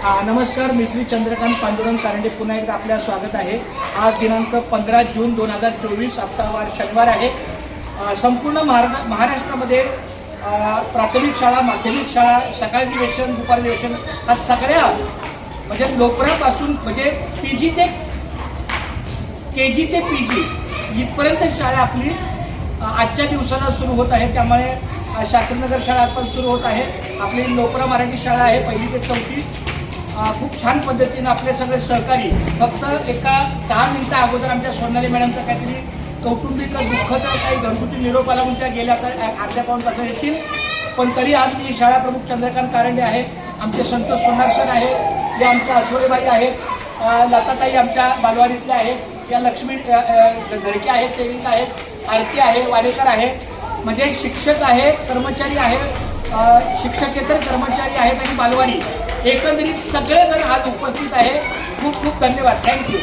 नमस्कार, मी श्री चंद्रकांत पांडुरंग कारंडे पुन्हा एकदा आपल्या स्वागत आहे। आज दिनांक 15 जून 2024 आजचा वार शनिवार आहे। संपूर्ण महाराष्ट्रामध्ये प्राथमिक शाळा, माध्यमिक शाळा, सकाळची वेशन, दुपारची वेशन हा सगळ्या म्हणजे लोकरापासून म्हणजे पीजी ते केजी ते पीजी इथपर्यंत शाळा आपली आजच्या दिवसाला सुरू होत आहे। त्यामुळे शास्त्रीनगर शाळा पण सुरू होत आहे। आपली लोकरा मराठी शाळा आहे 1ली ते 4थी। खूप छान पद्धतीने आपले सगळे सहकारी फक्त एका 10 मिनिटं अगोदर आमच्या सोनाली मॅडमचं काहीतरी कौटुंबिक दुःखद काही घरगुती निरोप आला म्हणून त्या गेल्या अर्ध्या पाऊण तासात येतील। पण तरी आज मी शाळा प्रमुख चंद्रकांत कारंडे आहे, आमचे संतोष सोनार सर आहे, या आमच्या अस्वरेबाई आहेत, लताताई आमच्या बालवाडीतल्या आहेत, या लक्ष्मी धडके आहेत, सेविका आहेत, आरती आहे, वाडेकर आहे, म्हणजे शिक्षक आहे, कर्मचारी आहे, शिक्षकेतर कर्मचारी आहेत आणि बालवाडी एकंदरीत सगळेजण आज उपस्थित आहे। खूप खूप धन्यवाद, थँक्यू।